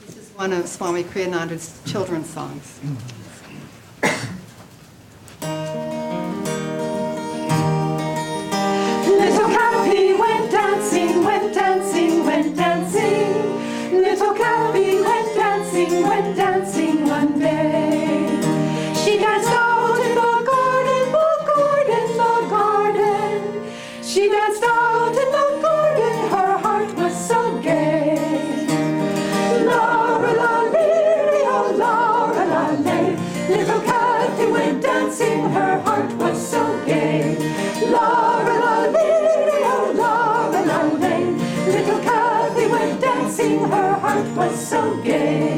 This is one of Swami Kriyananda's children's songs. Little Cappy went dancing, went dancing, went dancing. Little Cappy went dancing one day. She danced out in the garden, the garden, the garden. She danced out in the garden, her heart was so gay. Laura la lee, oh Laura la lay. Little Cappy went dancing, her heart was so gay. Laura la lee, oh Laura la lay. Little Cappy went dancing, her heart was so gay.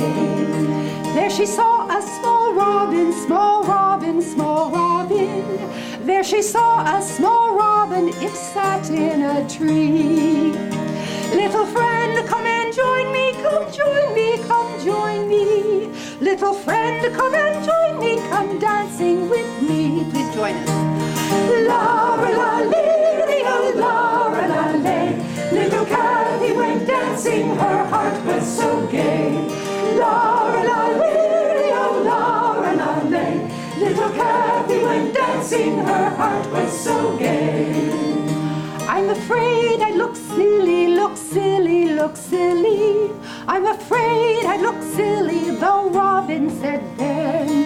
There she saw a small robin, small robin, small robin. There she saw a small robin, it sat in a tree. Little friend, come and join me, come join me, come join me. Little friend, come and join me, come dancing with me. Please join us. Laura la lee, oh Laura la lay. Little Cappy went dancing, her heart was so gay. Laura la lee, oh Laura la lay. Little Cappy went dancing, her heart was so gay. I'm afraid I look silly, look silly, look silly. I'm afraid I look silly, though Robin said then.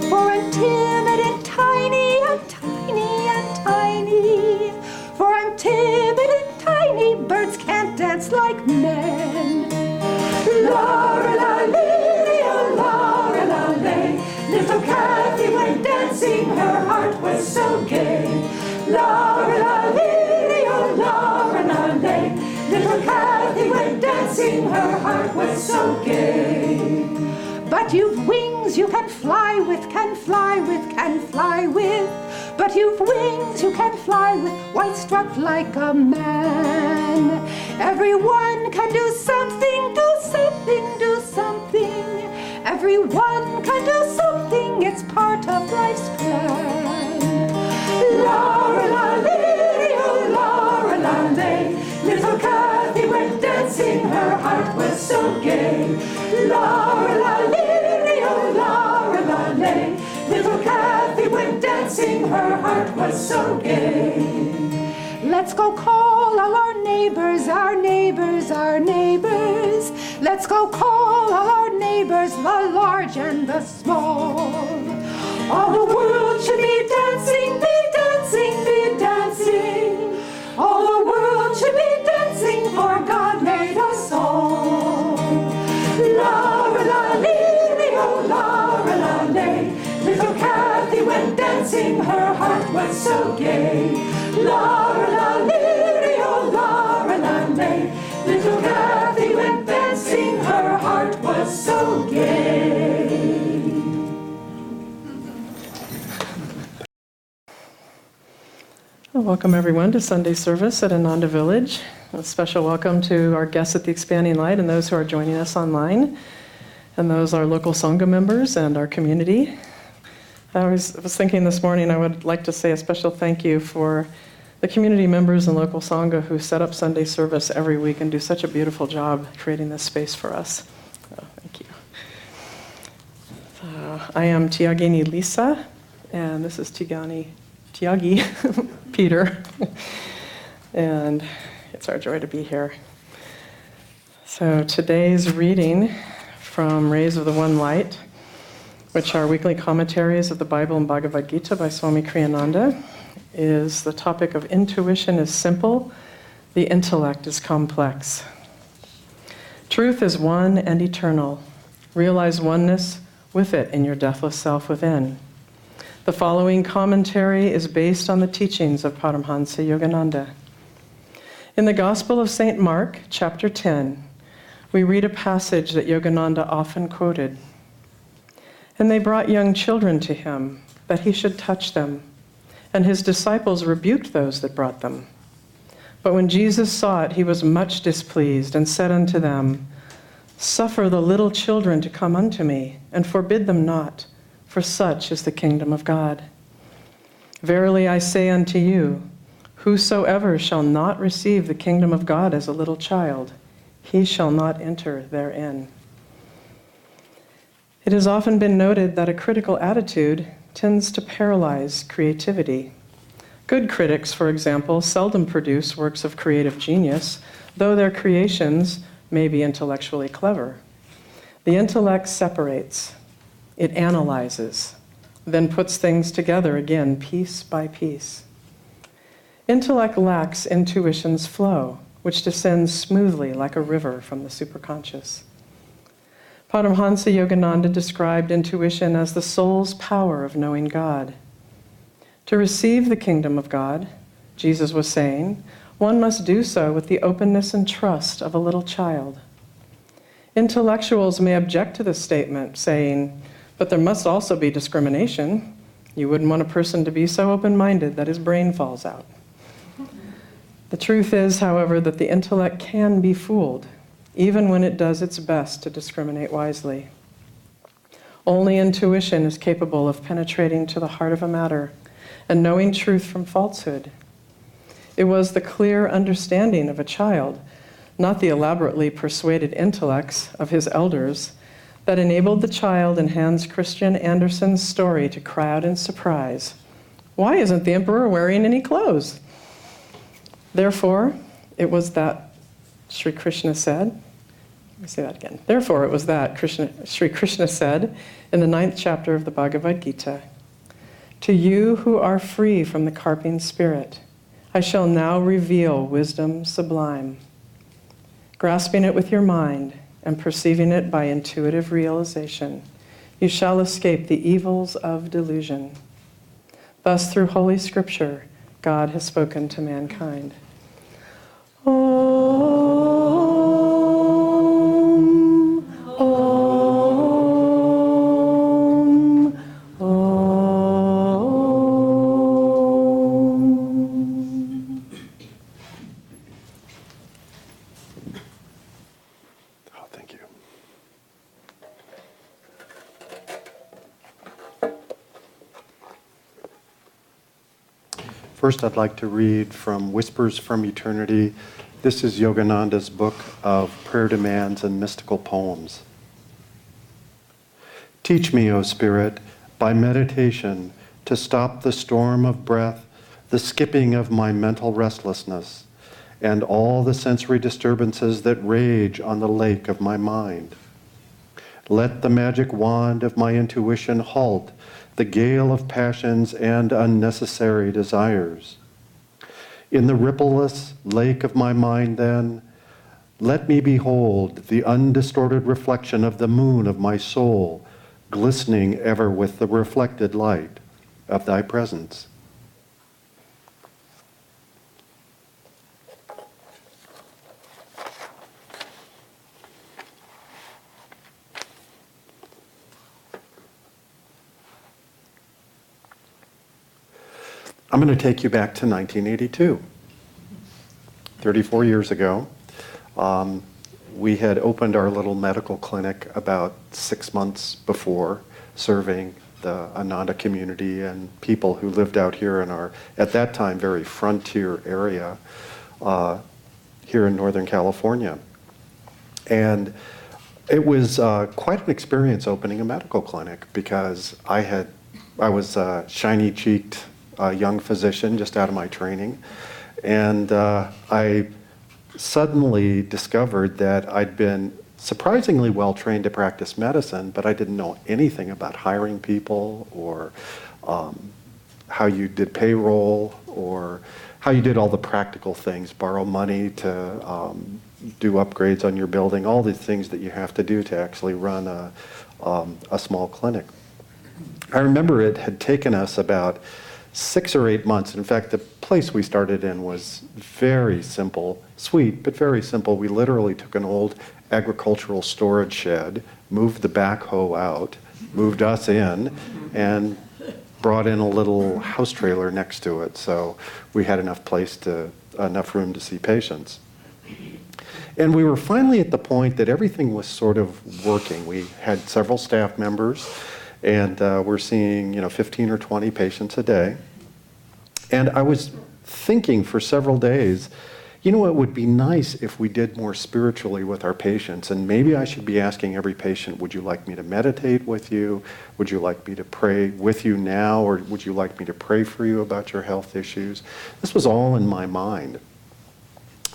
For I'm timid and tiny and tiny and tiny. For I'm timid and tiny, birds can't dance like men. Laura la lee, oh Laura la lay. Little Cappy went dancing, her heart was so gay. Laura la lee, oh Laura la lay. Little Cappy went dancing, her heart was so gay. But you've wings you can fly with, can fly with, can fly with. But you've wings you can fly with, white striped like a man. Everyone can do something, do something, do something. Everyone can do something, it's part of life's plan. Laura la lee, oh Laura la lay. Little Cappy went dancing, her heart was so gay. Laura la lee, oh Laura la lay. Little Cappy went dancing, her heart was so gay. Let's go call all our neighbors, our neighbors, our neighbors. Let's go call all our neighbors, the large and the small. All the world should be dancing, be dancing, be dancing. All the world should be dancing, for God made us all. Laura la lee, oh Laura la lay. Little Cappy went dancing, her heart was so gay. Laura la lee, oh Laura la lay. Little Cappy went dancing, her heart was so gay. Welcome everyone to Sunday service at Ananda Village. A special welcome to our guests at the Expanding Light and those who are joining us online, and those are local Sangha members and our community. I was thinking this morning I would like to say a special thank you for the community members and local Sangha who set up Sunday service every week and do such a beautiful job creating this space for us. So, thank you. I am Tiagini Lisa, and this is Tiagi Peter, and it's our joy to be here. So today's reading from Rays of the One Light, which are weekly commentaries of the Bible and Bhagavad Gita by Swami Kriyananda, is the topic of intuition is simple, the intellect is complex. Truth is one and eternal. Realize oneness with it in your deathless self within. The following commentary is based on the teachings of Paramhansa Yogananda. In the Gospel of St. Mark, chapter 10, we read a passage that Yogananda often quoted. And they brought young children to him, that he should touch them. And his disciples rebuked those that brought them. But when Jesus saw it, he was much displeased, and said unto them, Suffer the little children to come unto me, and forbid them not, for such is the kingdom of God. Verily I say unto you, whosoever shall not receive the kingdom of God as a little child, he shall not enter therein. It has often been noted that a critical attitude tends to paralyze creativity. Good critics, for example, seldom produce works of creative genius, though their creations may be intellectually clever. The intellect separates, it analyzes, then puts things together again, piece by piece. Intellect lacks intuition's flow, which descends smoothly like a river from the superconscious. Paramhansa Yogananda described intuition as the soul's power of knowing God. To receive the kingdom of God, Jesus was saying, one must do so with the openness and trust of a little child. Intellectuals may object to this statement, saying, but there must also be discrimination. You wouldn't want a person to be so open-minded that his brain falls out. The truth is, however, that the intellect can be fooled, even when it does its best to discriminate wisely. Only intuition is capable of penetrating to the heart of a matter and knowing truth from falsehood. It was the clear understanding of a child, not the elaborately persuaded intellects of his elders, that enabled the child in Hans Christian Andersen's story to cry out in surprise, "Why isn't the emperor wearing any clothes?" Therefore, it was that Sri Krishna said, let me say that again. Therefore, it was that Sri Krishna said in the 9th chapter of the Bhagavad Gita, "To you who are free from the carping spirit, I shall now reveal wisdom sublime. Grasping it with your mind and perceiving it by intuitive realization, you shall escape the evils of delusion. Thus, through Holy Scripture, God has spoken to mankind." Om, Om, Om. Oh, thank you. First, I'd like to read from Whispers from Eternity. This is Yogananda's book of prayer demands and mystical poems. Teach me, O Spirit, by meditation, to stop the storm of breath, the skipping of my mental restlessness, and all the sensory disturbances that rage on the lake of my mind. Let the magic wand of my intuition halt the gale of passions and unnecessary desires. In the rippleless lake of my mind, then, let me behold the undistorted reflection of the moon of my soul, glistening ever with the reflected light of thy presence. I'm going to take you back to 1982. 34 years ago, we had opened our little medical clinic about 6 months before, serving the Ananda community and people who lived out here in our, at that time, very frontier area here in Northern California. And it was quite an experience opening a medical clinic, because I was a shiny-cheeked young physician just out of my training, and I suddenly discovered that I'd been surprisingly well trained to practice medicine, but I didn't know anything about hiring people, or how you did payroll, or how you did all the practical things, borrow money to do upgrades on your building, all these things that you have to do to actually run a small clinic. I remember it had taken us about 6 or 8 months. In fact, the place we started in was very simple, sweet, but very simple. We literally took an old agricultural storage shed, moved the backhoe out, moved us in, and brought in a little house trailer next to it. So we had enough room to see patients. And we were finally at the point that everything was sort of working. We had several staff members, and we're seeing 15 or 20 patients a day. And I was thinking for several days, you know, it would be nice if we did more spiritually with our patients, and maybe I should be asking every patient, would you like me to meditate with you? Would you like me to pray with you now, or would you like me to pray for you about your health issues? This was all in my mind.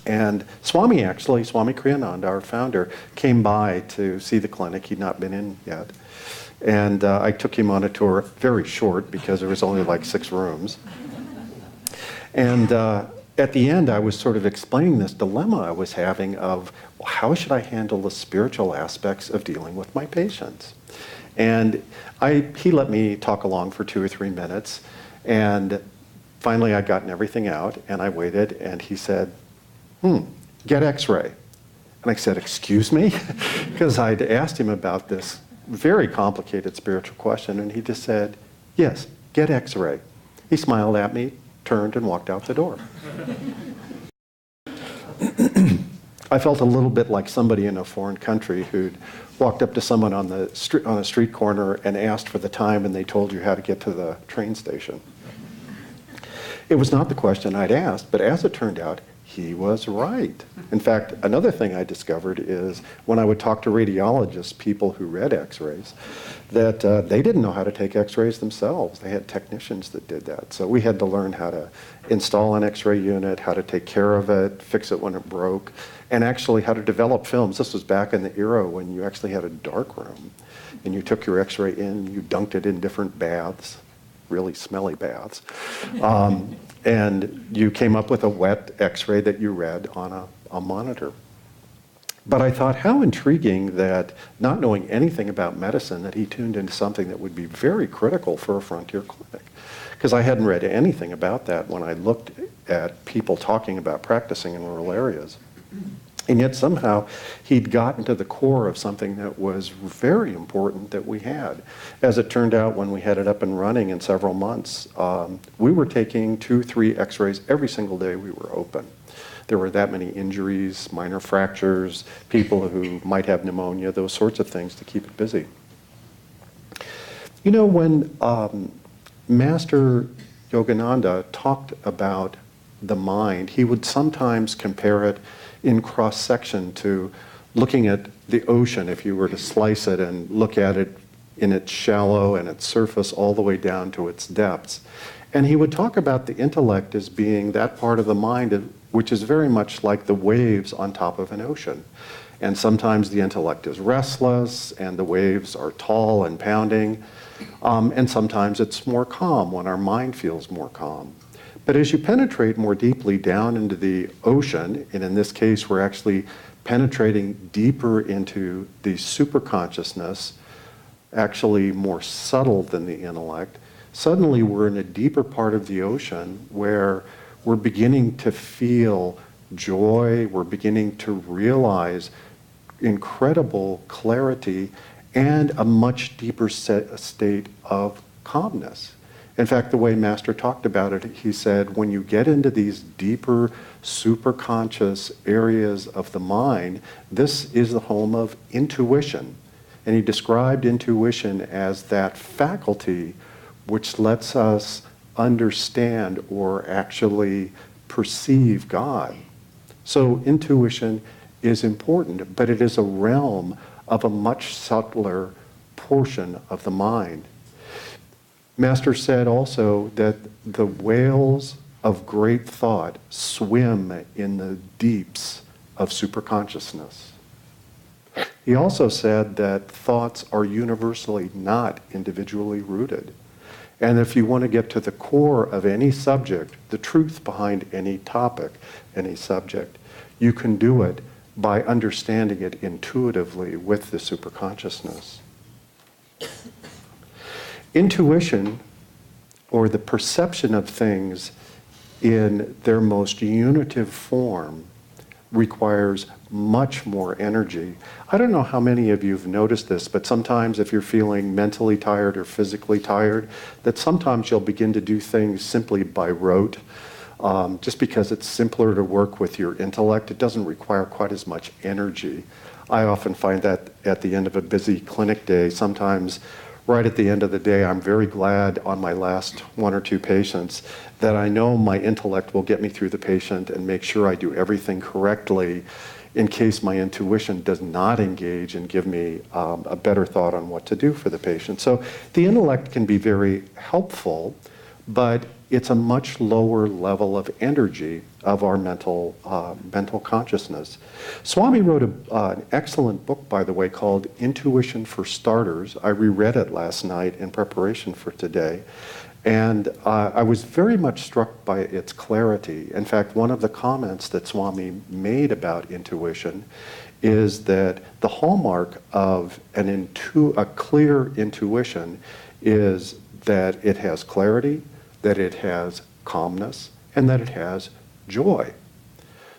And Swami Kriyananda, our founder, came by to see the clinic. He'd not been in yet. And I took him on a tour, very short, because there was only like 6 rooms. And at the end, I was sort of explaining this dilemma I was having of, well, how should I handle the spiritual aspects of dealing with my patients? And he let me talk along for 2 or 3 minutes. And finally, I'd gotten everything out, and I waited, and he said, get x-ray. And I said, excuse me? Because I'd asked him about this very complicated spiritual question, and he just said, yes, get x-ray. He smiled at me, turned, and walked out the door. I felt a little bit like somebody in a foreign country who'd walked up to someone on a street corner and asked for the time, and they told you how to get to the train station. It was not the question I'd asked, but as it turned out, he was right. In fact, another thing I discovered is when I would talk to radiologists, people who read x-rays, that they didn't know how to take x-rays themselves. They had technicians that did that. So we had to learn how to install an x-ray unit, how to take care of it, fix it when it broke, and actually how to develop films. This was back in the era when you actually had a dark room, and you took your x-ray in, you dunked it in different baths, really smelly baths. And you came up with a wet x-ray that you read on a monitor. But I thought, how intriguing that, not knowing anything about medicine, that he tuned into something that would be very critical for a frontier clinic. Because I hadn't read anything about that when I looked at people talking about practicing in rural areas. And yet somehow he'd gotten to the core of something that was very important that we had. As it turned out, when we had it up and running in several months, we were taking 2, 3 x-rays every single day we were open. There were that many injuries, minor fractures, people who might have pneumonia, those sorts of things to keep it busy. You know, when Master Yogananda talked about the mind, he would sometimes compare it in cross-section to looking at the ocean, if you were to slice it and look at it in its shallow and its surface all the way down to its depths. And he would talk about the intellect as being that part of the mind which is very much like the waves on top of an ocean. And sometimes the intellect is restless and the waves are tall and pounding. And sometimes it's more calm when our mind feels more calm. But as you penetrate more deeply down into the ocean, and in this case we're actually penetrating deeper into the superconsciousness, actually more subtle than the intellect, suddenly we're in a deeper part of the ocean where we're beginning to feel joy, we're beginning to realize incredible clarity and a much deeper state of calmness. In fact, the way Master talked about it, he said, when you get into these deeper, superconscious areas of the mind, this is the home of intuition. And he described intuition as that faculty which lets us understand or actually perceive God. So intuition is important, but it is a realm of a much subtler portion of the mind. Master said also that the whales of great thought swim in the deeps of superconsciousness. He also said that thoughts are universally not individually rooted. And if you want to get to the core of any subject, the truth behind any topic, any subject, you can do it by understanding it intuitively with the superconsciousness. Intuition, or the perception of things in their most unitive form, requires much more energy. I don't know how many of you have noticed this, but sometimes if you're feeling mentally tired or physically tired, that sometimes you'll begin to do things simply by rote, just because it's simpler to work with your intellect. It doesn't require quite as much energy. I often find that at the end of a busy clinic day, sometimes right at the end of the day, I'm very glad on my last one or two patients that I know my intellect will get me through the patient and make sure I do everything correctly in case my intuition does not engage and give me a better thought on what to do for the patient. So the intellect can be very helpful, but it's a much lower level of energy of our mental consciousness. Swami wrote an excellent book, by the way, called Intuition for Starters. I reread it last night in preparation for today. And I was very much struck by its clarity. In fact, one of the comments that Swami made about intuition is that the hallmark of a clear intuition is that it has clarity, that it has calmness, and that it has joy.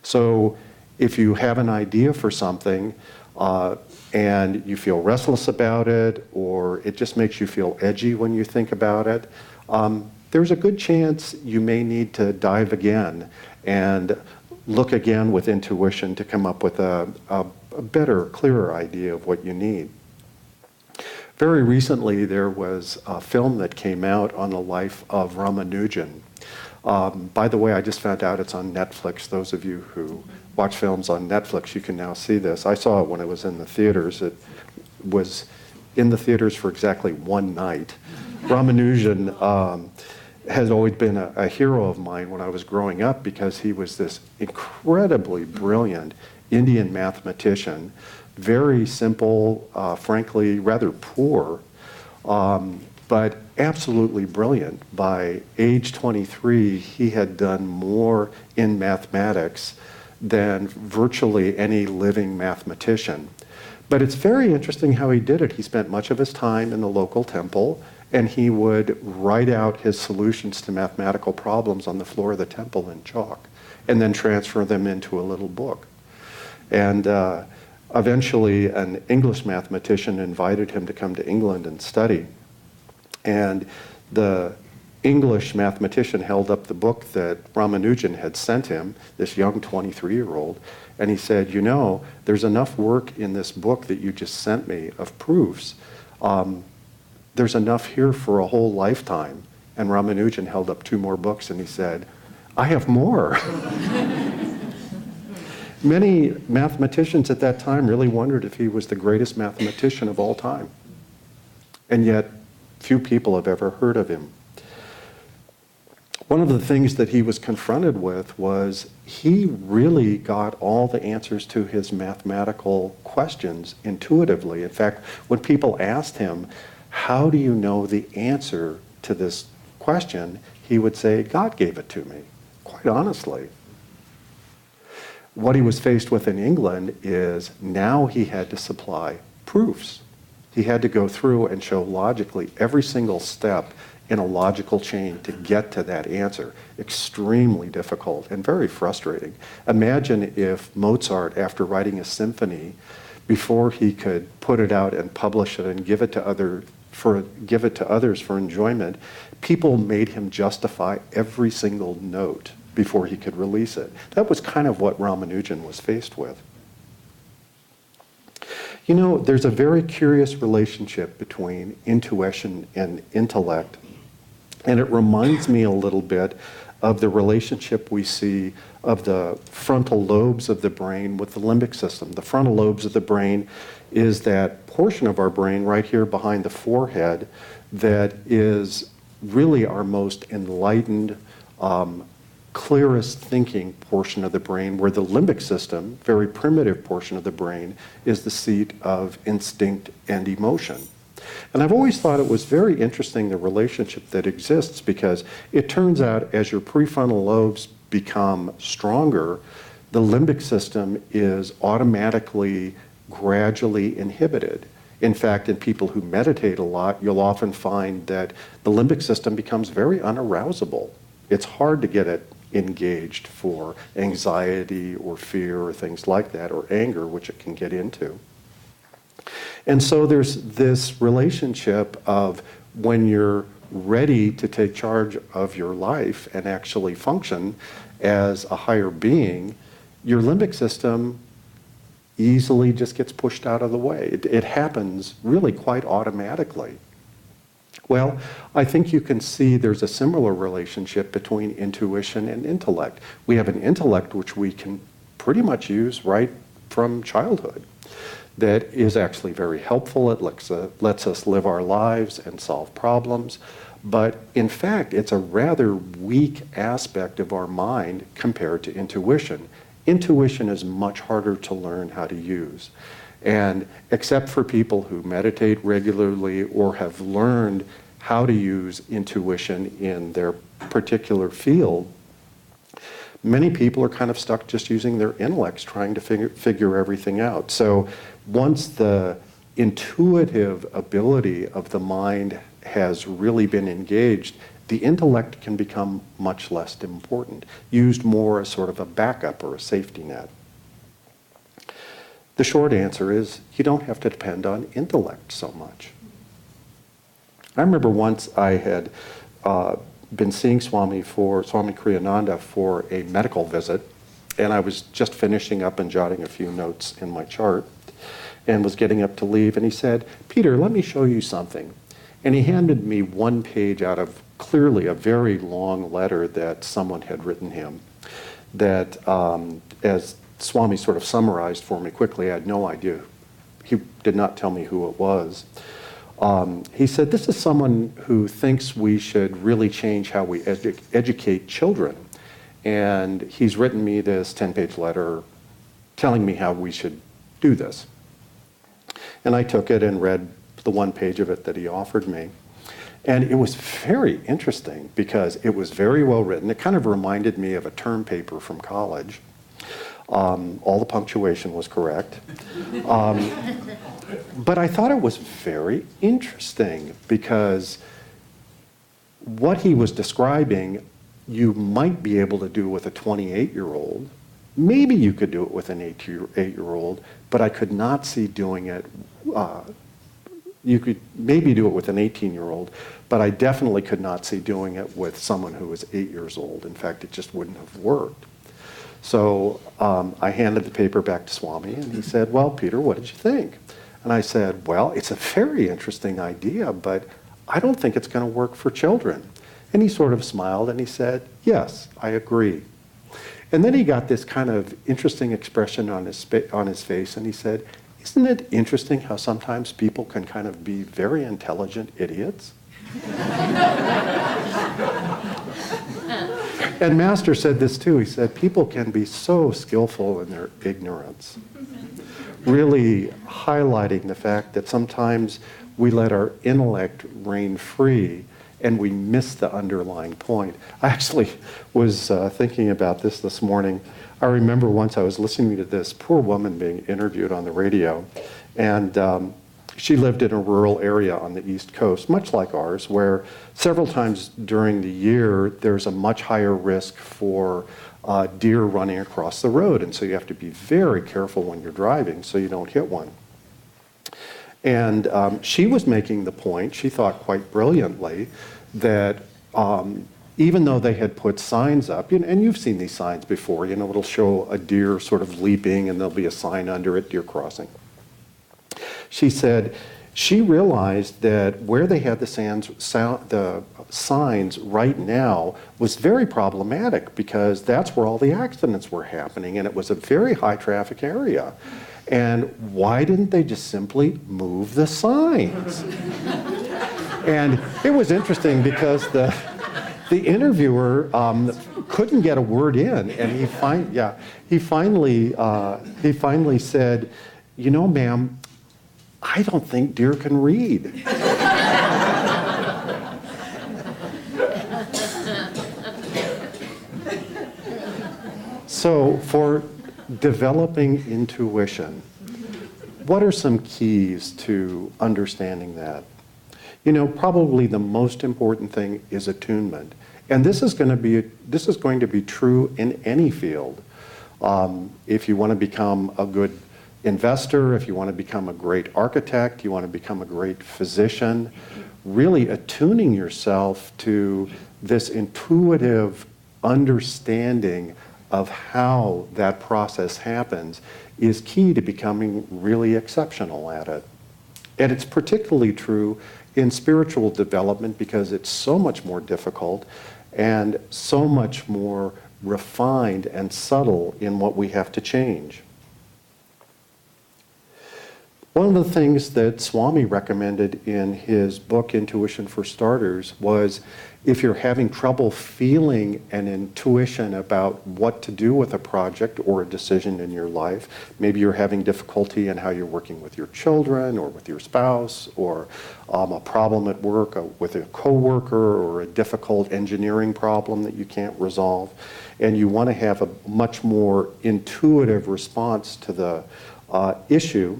So if you have an idea for something and you feel restless about it, or it just makes you feel edgy when you think about it, there's a good chance you may need to dive again and look again with intuition to come up with a better, clearer idea of what you need. Very recently, there was a film that came out on the life of Ramanujan. By the way, I just found out it's on Netflix. Those of you who watch films on Netflix, you can now see this. I saw it when it was in the theaters. It was in the theaters for exactly one night. Ramanujan has always been a hero of mine when I was growing up because he was this incredibly brilliant Indian mathematician, very simple, frankly, rather poor, but absolutely brilliant. By age 23, he had done more in mathematics than virtually any living mathematician. But it's very interesting how he did it. He spent much of his time in the local temple, and he would write out his solutions to mathematical problems on the floor of the temple in chalk, and then transfer them into a little book. And eventually, an English mathematician invited him to come to England and study. And the English mathematician held up the book that Ramanujan had sent him, this young 23-year-old, and he said, you know, there's enough work in this book that you just sent me of proofs. There's enough here for a whole lifetime. And Ramanujan held up two more books and he said, I have more. Many mathematicians at that time really wondered if he was the greatest mathematician of all time. And yet, few people have ever heard of him. One of the things that he was confronted with was he really got all the answers to his mathematical questions intuitively. In fact, when people asked him, how do you know the answer to this question, he would say, God gave it to me, quite honestly. What he was faced with in England is now he had to supply proofs. He had to go through and show logically every single step in a logical chain to get to that answer. Extremely difficult and very frustrating. Imagine if Mozart, after writing a symphony, before he could put it out and publish it and give it to others for enjoyment, people made him justify every single note before he could release it. That was kind of what Ramanujan was faced with. You know, there's a very curious relationship between intuition and intellect, and it reminds me a little bit of the relationship we see of the frontal lobes of the brain with the limbic system. The frontal lobes of the brain is that portion of our brain right here behind the forehead that is really our most enlightened, clearest thinking portion of the brain, where the limbic system, very primitive portion of the brain, is the seat of instinct and emotion. And I've always thought it was very interesting, the relationship that exists, because it turns out as your prefrontal lobes become stronger, the limbic system is automatically, gradually inhibited. In fact, in people who meditate a lot, you'll often find that the limbic system becomes very unarousable. It's hard to get it engaged for anxiety or fear or things like that, or anger, which it can get into. And so there's this relationship of when you're ready to take charge of your life and actually function as a higher being, your limbic system easily just gets pushed out of the way. It happens really quite automatically. Well, I think you can see there's a similar relationship between intuition and intellect. We have an intellect which we can pretty much use right from childhood that is actually very helpful. It lets us live our lives and solve problems. But in fact, it's a rather weak aspect of our mind compared to intuition. Intuition is much harder to learn how to use. And except for people who meditate regularly or have learned how to use intuition in their particular field, many people are kind of stuck just using their intellects trying to figure everything out. So once the intuitive ability of the mind has really been engaged, the intellect can become much less important, used more as sort of a backup or a safety net. The short answer is you don't have to depend on intellect so much. I remember once I had been seeing Swami Kriyananda for a medical visit, and I was just finishing up and jotting a few notes in my chart and was getting up to leave, and he said, "Peter, let me show you something." And he handed me one page out of clearly a very long letter that someone had written him that, as Swami sort of summarized for me quickly, I had no idea. He did not tell me who it was. He said, "This is someone who thinks we should really change how we educate children. And he's written me this 10-page letter telling me how we should do this." And I took it and read the one page of it that he offered me. And it was very interesting because it was very well written. It kind of reminded me of a term paper from college. All the punctuation was correct. But I thought it was very interesting because what he was describing, you might be able to do with a 28-year-old. Maybe you could do it with an 8-year-old, but I could not see doing it. You could maybe do it with an 18-year-old, but I definitely could not see doing it with someone who was 8 years old. In fact, it just wouldn't have worked. So I handed the paper back to Swami, and he said, "Well, Peter, what did you think?" And I said, "Well, it's a very interesting idea, but I don't think it's going to work for children." And he sort of smiled, and he said, "Yes, I agree." And then he got this kind of interesting expression on his face, and he said, "Isn't it interesting how sometimes people can kind of be very intelligent idiots?" And Master said this too. He said, "People can be so skillful in their ignorance," really highlighting the fact that sometimes we let our intellect reign free and we miss the underlying point. I actually was thinking about this morning. I remember once I was listening to this poor woman being interviewed on the radio, and she lived in a rural area on the East Coast, much like ours, where several times during the year there's a much higher risk for deer running across the road, and so you have to be very careful when you're driving so you don't hit one. And she was making the point, she thought quite brilliantly, that even though they had put signs up, and you've seen these signs before, it'll show a deer sort of leaping and there'll be a sign under it, deer crossing. She said she realized that where they had the signs right now was very problematic because that's where all the accidents were happening, and it was a very high traffic area. And why didn't they just simply move the signs? And it was interesting because the interviewer couldn't get a word in, and he finally said, "Ma'am, I don't think deer can read." So for developing intuition, what are some keys to understanding that? Probably the most important thing is attunement. And this is going to be true in any field. If you want to become a good investor, if you want to become a great architect, you want to become a great physician, really attuning yourself to this intuitive understanding of how that process happens is key to becoming really exceptional at it. And it's particularly true in spiritual development because it's so much more difficult and so much more refined and subtle in what we have to change. One of the things that Swami recommended in his book, Intuition for Starters, was if you're having trouble feeling an intuition about what to do with a project or a decision in your life, maybe you're having difficulty in how you're working with your children or with your spouse, or a problem at work with a coworker, or a difficult engineering problem that you can't resolve, and you want to have a much more intuitive response to the issue,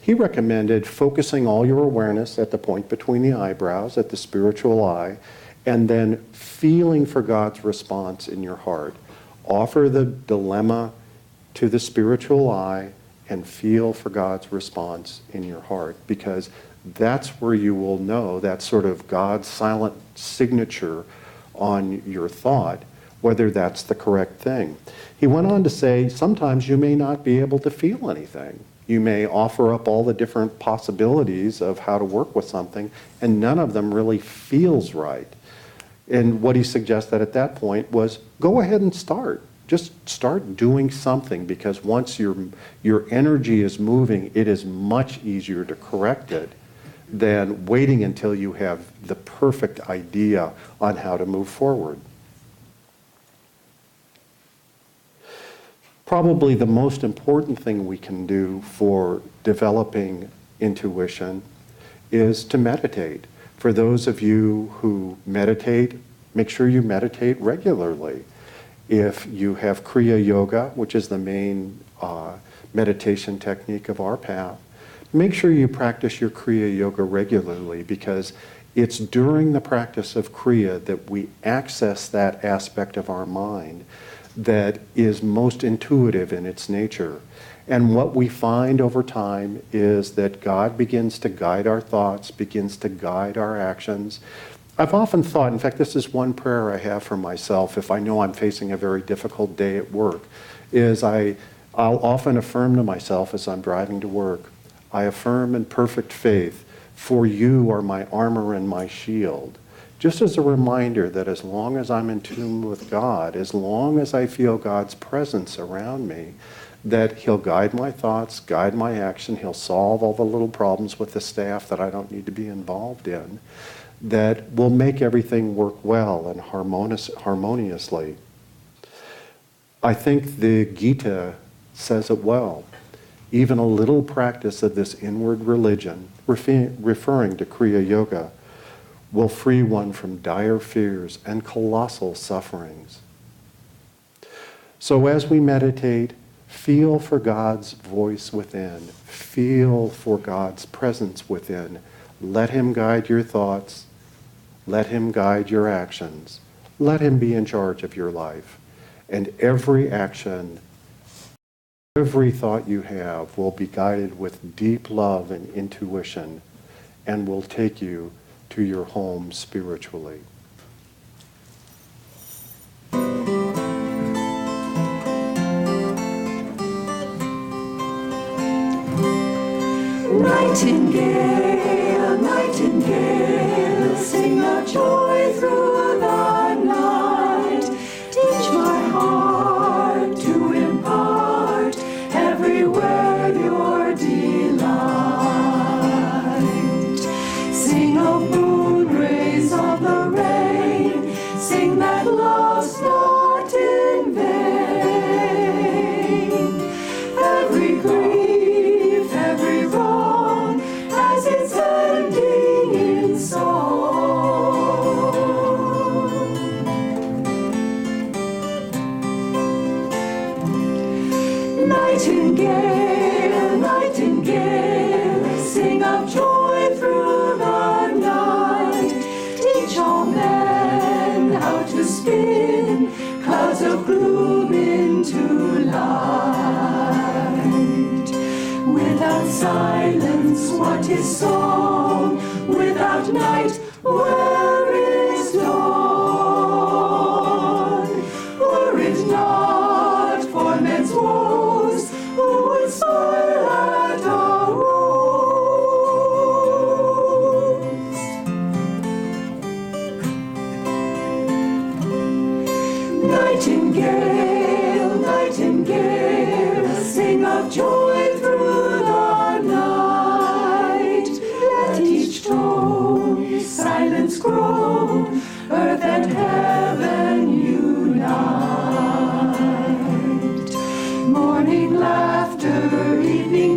he recommended focusing all your awareness at the point between the eyebrows, at the spiritual eye, and then feeling for God's response in your heart. Offer the dilemma to the spiritual eye and feel for God's response in your heart, because that's where you will know, that sort of God's silent signature on your thought, whether that's the correct thing. He went on to say, sometimes you may not be able to feel anything. You may offer up all the different possibilities of how to work with something, and none of them really feels right. And what he suggested at that point was, go ahead and start. Just start doing something, because once your energy is moving, it is much easier to correct it than waiting until you have the perfect idea on how to move forward. Probably the most important thing we can do for developing intuition is to meditate. For those of you who meditate, make sure you meditate regularly. If you have Kriya Yoga, which is the main meditation technique of our path, make sure you practice your Kriya Yoga regularly, because it's during the practice of Kriya that we access that aspect of our mind that is most intuitive in its nature. And what we find over time is that God begins to guide our thoughts, begins to guide our actions. I've often thought, in fact, this is one prayer I have for myself if I know I'm facing a very difficult day at work, is I'll often affirm to myself as I'm driving to work, I affirm in perfect faith, for you are my armor and my shield. Just as a reminder that as long as I'm in tune with God, as long as I feel God's presence around me, that He'll guide my thoughts, guide my action, He'll solve all the little problems with the staff that I don't need to be involved in, that will make everything work well and harmoniously. I think the Gita says it well. Even a little practice of this inward religion, referring to Kriya Yoga, will free one from dire fears and colossal sufferings. So as we meditate, feel for God's voice within. Feel for God's presence within. Let Him guide your thoughts. Let Him guide your actions. Let Him be in charge of your life. And every action, every thought you have will be guided with deep love and intuition, and will take you to your home spiritually. Nightingale, nightingale, sing of joy through the night. Teach my heart to impart everywhere your delight. Sing of moon rays of the rain, sing that love's not in vain. Every grief, every wrong has its ending in song. Nightingale, nightingale, sing of joy through the night. Teach all men how to spin clouds of gloom into light. Without silence, what is song? Without night, where is dawn? Were it not for men's woes, who would smile at our woes?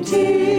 tears.